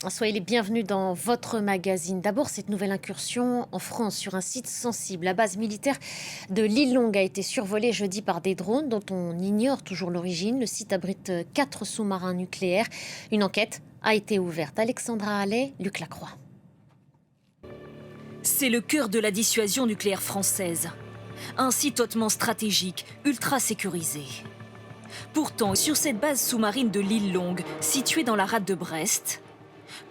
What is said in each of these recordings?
Soyez les bienvenus dans votre magazine. D'abord, cette nouvelle incursion en France sur un site sensible. La base militaire de l'île Longue a été survolée jeudi par des drones dont on ignore toujours l'origine. Le site abrite 4 sous-marins nucléaires. Une enquête a été ouverte. Alexandra Allais, Luc Lacroix. C'est le cœur de la dissuasion nucléaire française. Un site hautement stratégique, ultra sécurisé. Pourtant, sur cette base sous-marine de l'île Longue, située dans la rade de Brest,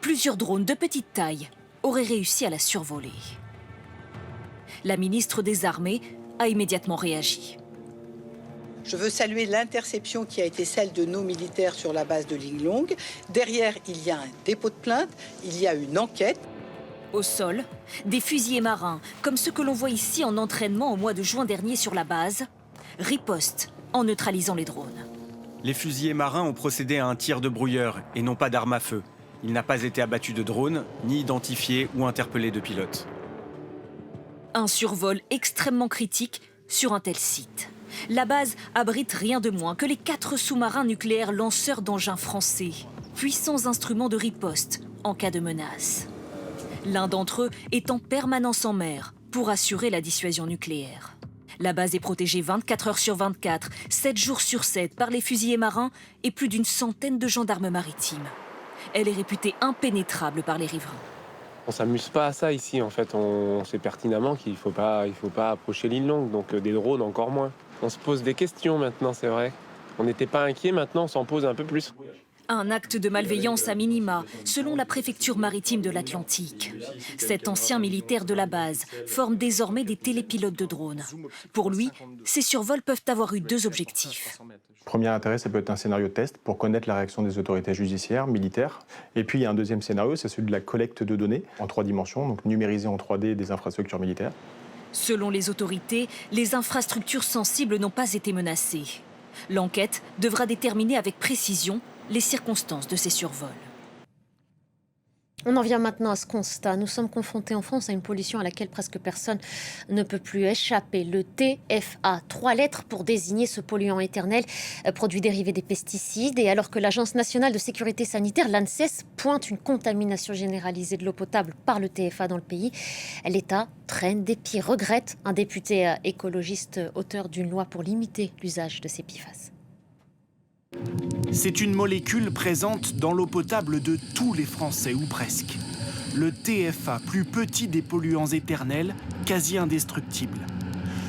plusieurs drones de petite taille auraient réussi à la survoler. La ministre des Armées a immédiatement réagi. Je veux saluer l'interception qui a été celle de nos militaires sur la base de l'île Longue. Derrière, il y a un dépôt de plainte, il y a une enquête. Au sol, des fusiliers marins, comme ceux que l'on voit ici en entraînement au mois de juin dernier sur la base, ripostent en neutralisant les drones. Les fusiliers marins ont procédé à un tir de brouilleur et non pas d'arme à feu. Il n'a pas été abattu de drone, ni identifié ou interpellé de pilote. Un survol extrêmement critique sur un tel site. La base abrite rien de moins que les 4 sous-marins nucléaires lanceurs d'engins français, puissants instruments de riposte en cas de menace. L'un d'entre eux est en permanence en mer pour assurer la dissuasion nucléaire. La base est protégée 24 heures sur 24, 7 jours sur 7 par les fusiliers marins et plus d'une centaine de gendarmes maritimes. Elle est réputée impénétrable par les riverains. On s'amuse pas à ça ici, en fait. On sait pertinemment qu'il faut pas approcher l'île Longue, donc des drones encore moins. On se pose des questions maintenant, c'est vrai. On n'était pas inquiet, maintenant on s'en pose un peu plus. Un acte de malveillance à minima, selon la préfecture maritime de l'Atlantique. Cet ancien militaire de la base forme désormais des télépilotes de drones. Pour lui, ces survols peuvent avoir eu 2 objectifs. Premier intérêt, ça peut être un scénario de test pour connaître la réaction des autorités judiciaires, militaires. Et puis il y a un deuxième scénario, c'est celui de la collecte de données en 3 dimensions, donc numériser en 3D des infrastructures militaires. Selon les autorités, les infrastructures sensibles n'ont pas été menacées. L'enquête devra déterminer avec précision les circonstances de ces survols. On en vient maintenant à ce constat. Nous sommes confrontés en France à une pollution à laquelle presque personne ne peut plus échapper. Le TFA, 3 lettres pour désigner ce polluant éternel, produit dérivé des pesticides. Et alors que l'Agence nationale de sécurité sanitaire, l'ANSES, pointe une contamination généralisée de l'eau potable par le TFA dans le pays, l'État traîne des pieds, regrette un député écologiste auteur d'une loi pour limiter l'usage de ces PFAS. C'est une molécule présente dans l'eau potable de tous les Français, ou presque. Le TFA, plus petit des polluants éternels, quasi indestructible.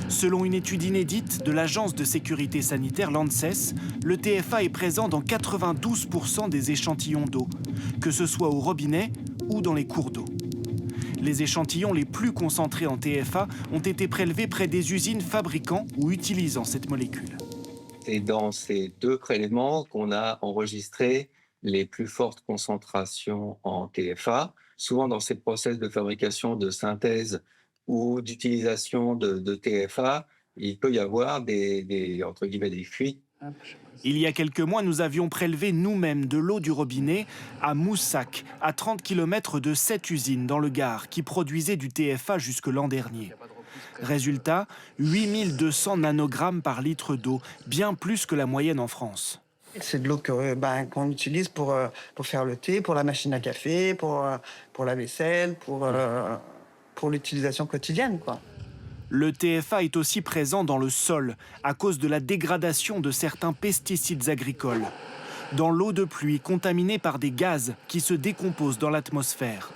Selon une étude inédite de l'Agence de sécurité sanitaire, l'ANSES, le TFA est présent dans 92% des échantillons d'eau, que ce soit au robinet ou dans les cours d'eau. Les échantillons les plus concentrés en TFA ont été prélevés près des usines fabriquant ou utilisant cette molécule. C'est dans ces 2 prélèvements qu'on a enregistré les plus fortes concentrations en TFA. Souvent, dans ces process de fabrication de synthèse ou d'utilisation de TFA, il peut y avoir entre guillemets, des fuites. Il y a quelques mois, nous avions prélevé nous-mêmes de l'eau du robinet à Moussac, à 30 km de cette usine dans le Gard, qui produisait du TFA jusque l'an dernier. Résultat, 8200 nanogrammes par litre d'eau, bien plus que la moyenne en France. C'est de l'eau qu'on utilise pour faire le thé, pour la machine à café, pour la vaisselle, pour l'utilisation quotidienne, quoi. Le TFA est aussi présent dans le sol, à cause de la dégradation de certains pesticides agricoles. Dans l'eau de pluie contaminée par des gaz qui se décomposent dans l'atmosphère.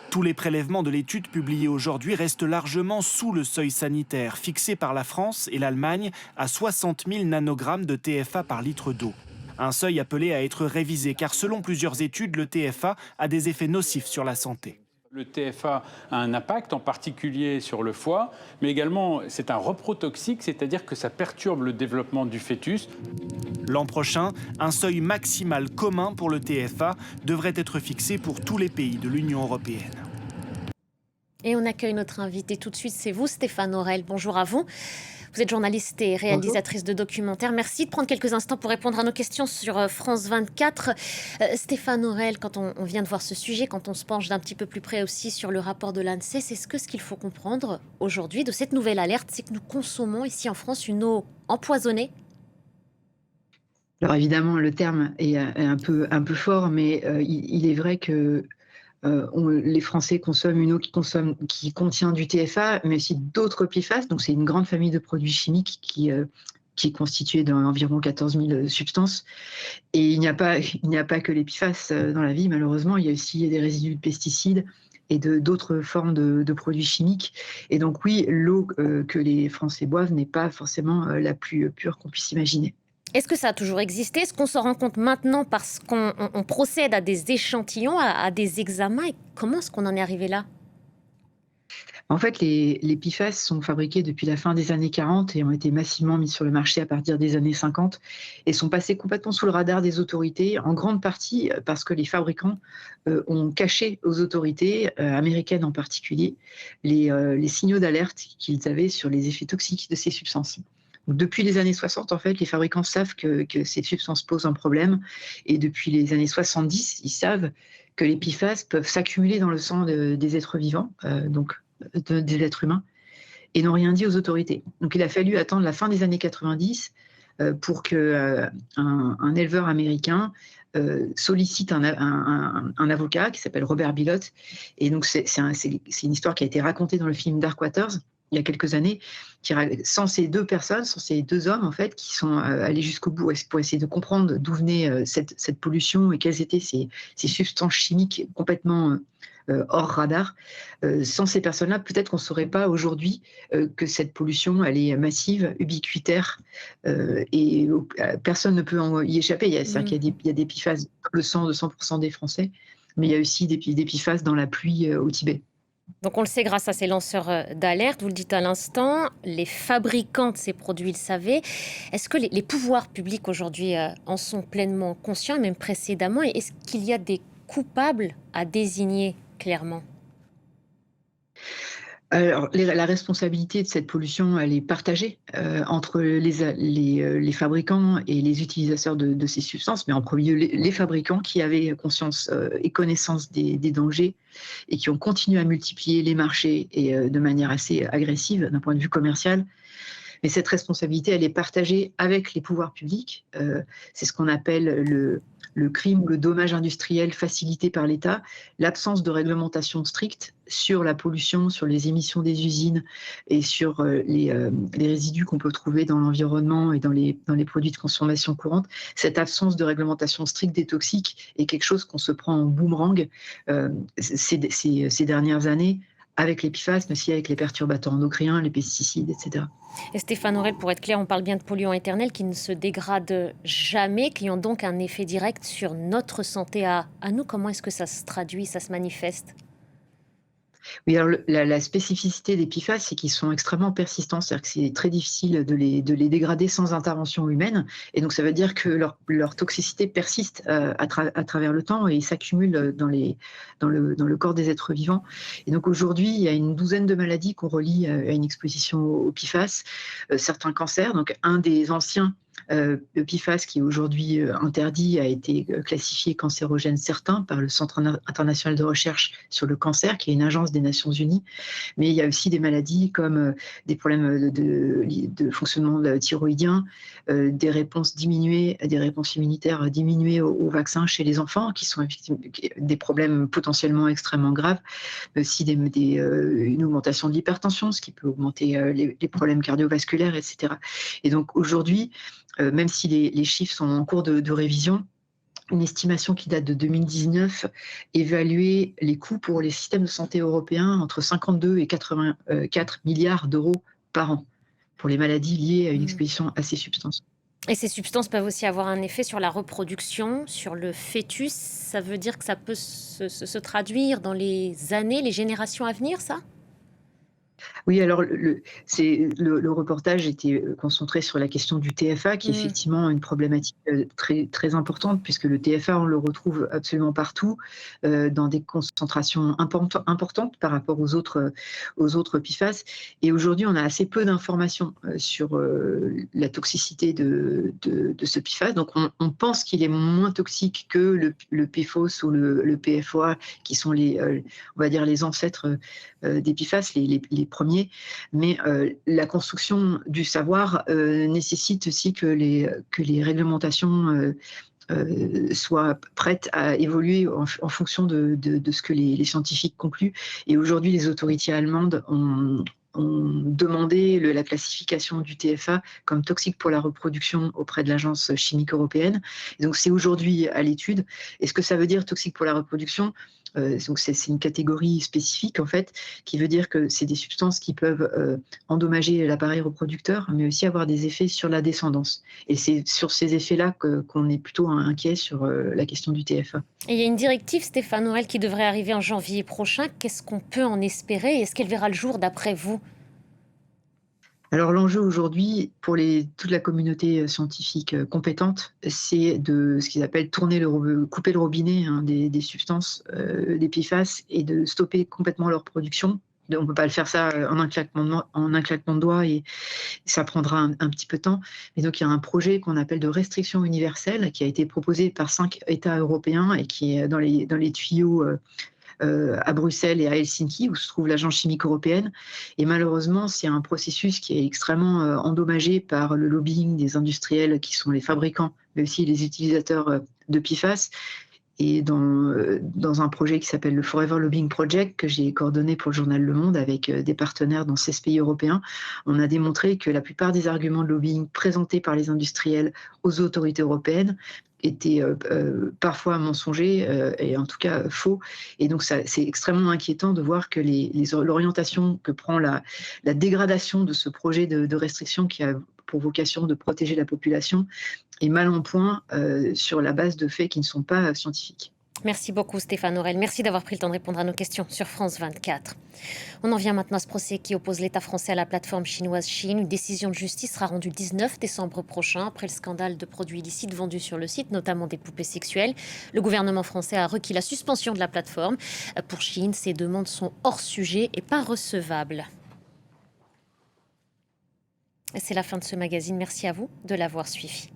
Tous les prélèvements de l'étude publiée aujourd'hui restent largement sous le seuil sanitaire, fixé par la France et l'Allemagne à 60 000 nanogrammes de TFA par litre d'eau. Un seuil appelé à être révisé, car selon plusieurs études, le TFA a des effets nocifs sur la santé. Le TFA a un impact, en particulier sur le foie, mais également c'est un reprotoxique, c'est-à-dire que ça perturbe le développement du fœtus. L'an prochain, un seuil maximal commun pour le TFA devrait être fixé pour tous les pays de l'Union européenne. Et on accueille notre invité tout de suite, c'est vous Stéphane Aurel. Bonjour à vous. Vous êtes journaliste et réalisatrice de documentaires. Merci de prendre quelques instants pour répondre à nos questions sur France 24. Stéphane Aurel, quand on vient de voir ce sujet, quand on se penche d'un petit peu plus près aussi sur le rapport de l'ANSES, est-ce que ce qu'il faut comprendre aujourd'hui de cette nouvelle alerte, c'est que nous consommons ici en France une eau empoisonnée ? Alors évidemment, le terme est un peu fort, mais il est vrai que les Français consomment une eau qui contient du TFA, mais aussi d'autres PFAS. Donc c'est une grande famille de produits chimiques qui est constituée d'environ 14 000 substances. Et il n'y a pas que les PFAS dans la vie, malheureusement. Il y a aussi des résidus de pesticides et d'autres formes de produits chimiques. Et donc oui, l'eau que les Français boivent n'est pas forcément la plus pure qu'on puisse imaginer. Est-ce que ça a toujours existé? Est-ce qu'on s'en rend compte maintenant parce qu'on procède à des échantillons, à des examens? Et comment est-ce qu'on en est arrivé là? En fait, les PFAS sont fabriqués depuis la fin des années 40 et ont été massivement mis sur le marché à partir des années 50 et sont passés complètement sous le radar des autorités, en grande partie parce que les fabricants ont caché aux autorités, américaines en particulier, les signaux d'alerte qu'ils avaient sur les effets toxiques de ces substances. Donc, depuis les années 60, en fait, les fabricants savent que ces substances posent un problème et depuis les années 70, ils savent que les PFAS peuvent s'accumuler dans le sang des êtres vivants, des êtres humains, et n'ont rien dit aux autorités. Donc il a fallu attendre la fin des années 90 pour qu'un éleveur américain sollicite un avocat qui s'appelle Robert Bilott. Et donc c'est une histoire qui a été racontée dans le film Dark Waters il y a quelques années, sans ces deux personnes, sans ces deux hommes en fait, qui sont allés jusqu'au bout pour essayer de comprendre d'où venait cette pollution et quelles étaient ces substances chimiques complètement hors radar. Sans ces personnes-là, peut-être qu'on ne saurait pas aujourd'hui que cette pollution, elle est massive, ubiquitaire, et personne ne peut y échapper. C'est-à-dire qu'il y a des PFAS dans le sang de 100% des Français, mais il y a aussi des PFAS dans la pluie au Tibet. Donc on le sait grâce à ces lanceurs d'alerte, vous le dites à l'instant, les fabricants de ces produits le savaient. Est-ce que les pouvoirs publics aujourd'hui en sont pleinement conscients, et même précédemment, et est-ce qu'il y a des coupables à désigner clairement? Alors, la responsabilité de cette pollution, elle est partagée entre les fabricants et les utilisateurs de ces substances, mais en premier lieu les fabricants qui avaient conscience et connaissance des dangers et qui ont continué à multiplier les marchés et de manière assez agressive d'un point de vue commercial. Mais cette responsabilité, elle est partagée avec les pouvoirs publics. C'est ce qu'on appelle le crime ou le dommage industriel facilité par l'État, l'absence de réglementation stricte sur la pollution, sur les émissions des usines et sur les résidus qu'on peut trouver dans l'environnement et dans les produits de consommation courante. Cette absence de réglementation stricte des toxiques est quelque chose qu'on se prend en boomerang ces dernières années, avec les PFAS, mais aussi avec les perturbateurs endocriniens, les pesticides, etc. Et Stéphane Aurel, pour être clair, on parle bien de polluants éternels qui ne se dégradent jamais, qui ont donc un effet direct sur notre santé à nous. Comment est-ce que ça se traduit, ça se manifeste? Oui, alors la spécificité des PFAS, c'est qu'ils sont extrêmement persistants, c'est-à-dire que c'est très difficile de les dégrader sans intervention humaine, et donc ça veut dire que leur toxicité persiste à travers le temps et s'accumule dans le corps des êtres vivants. Et donc aujourd'hui, il y a une douzaine de maladies qu'on relie à une exposition aux PFAS, certains cancers. Donc un des anciens le PFAS qui est aujourd'hui interdit a été classifié cancérogène certain par le Centre international de recherche sur le cancer, qui est une agence des Nations Unies. Mais il y a aussi des maladies comme des problèmes de fonctionnement thyroïdien, des réponses diminuées, des réponses immunitaires diminuées aux vaccins chez les enfants, qui sont des problèmes potentiellement extrêmement graves, mais aussi une augmentation de l'hypertension, ce qui peut augmenter les problèmes cardiovasculaires, etc. Et donc aujourd'hui, même si les chiffres sont en cours de révision, une estimation qui date de 2019 évaluait les coûts pour les systèmes de santé européens entre 52 et 84 milliards d'euros par an pour les maladies liées à une exposition à ces substances. Et ces substances peuvent aussi avoir un effet sur la reproduction, sur le fœtus. Ça veut dire que ça peut se traduire dans les années, les générations à venir, ça ? Oui, alors le reportage était concentré sur la question du TFA, qui est effectivement une problématique très, très importante, puisque le TFA, on le retrouve absolument partout, dans des concentrations importantes par rapport aux autres PFAS. Et aujourd'hui, on a assez peu d'informations sur la toxicité de ce PFAS. Donc, on pense qu'il est moins toxique que le PFOS ou le PFOA, qui sont on va dire les ancêtres des PFAS, les premiers, mais la construction du savoir nécessite aussi que les réglementations soient prêtes à évoluer en fonction de ce que les scientifiques concluent. Et aujourd'hui, les autorités allemandes ont demandé la classification du TFA comme toxique pour la reproduction auprès de l'Agence chimique européenne. Et donc c'est aujourd'hui à l'étude. Et ce que ça veut dire toxique pour la reproduction, donc c'est une catégorie spécifique en fait, qui veut dire que c'est des substances qui peuvent endommager l'appareil reproducteur, mais aussi avoir des effets sur la descendance. Et c'est sur ces effets-là qu'on est plutôt inquiet sur la question du TFA. Et il y a une directive, Stéphane Aurel, qui devrait arriver en janvier prochain. Qu'est-ce qu'on peut en espérer? Est-ce qu'elle verra le jour d'après vous? Alors l'enjeu aujourd'hui pour toute la communauté scientifique compétente, c'est de ce qu'ils appellent couper le robinet des substances, des PFAS, et de stopper complètement leur production. On ne peut pas le faire ça en un claquement de doigts, et ça prendra un petit peu de temps. Mais donc il y a un projet qu'on appelle de restriction universelle qui a été proposé par 5 États européens et qui est dans les tuyaux à Bruxelles et à Helsinki, où se trouve l'Agence chimique européenne. Et malheureusement, c'est un processus qui est extrêmement endommagé par le lobbying des industriels qui sont les fabricants, mais aussi les utilisateurs de PFAS. Et dans un projet qui s'appelle le Forever Lobbying Project, que j'ai coordonné pour le journal Le Monde avec des partenaires dans 16 pays européens, on a démontré que la plupart des arguments de lobbying présentés par les industriels aux autorités européennes étaient parfois mensongers et en tout cas faux. Et donc c'est extrêmement inquiétant de voir que l'orientation que prend la dégradation de ce projet de restriction qui a pour vocation de protéger la population est mal en point sur la base de faits qui ne sont pas scientifiques. Merci beaucoup Stéphane Aurel. Merci d'avoir pris le temps de répondre à nos questions sur France 24. On en vient maintenant à ce procès qui oppose l'État français à la plateforme chinoise Shein. Une décision de justice sera rendue le 19 décembre prochain après le scandale de produits illicites vendus sur le site, notamment des poupées sexuelles. Le gouvernement français a requis la suspension de la plateforme. Pour Shein, ces demandes sont hors sujet et pas recevables. C'est la fin de ce magazine. Merci à vous de l'avoir suivi.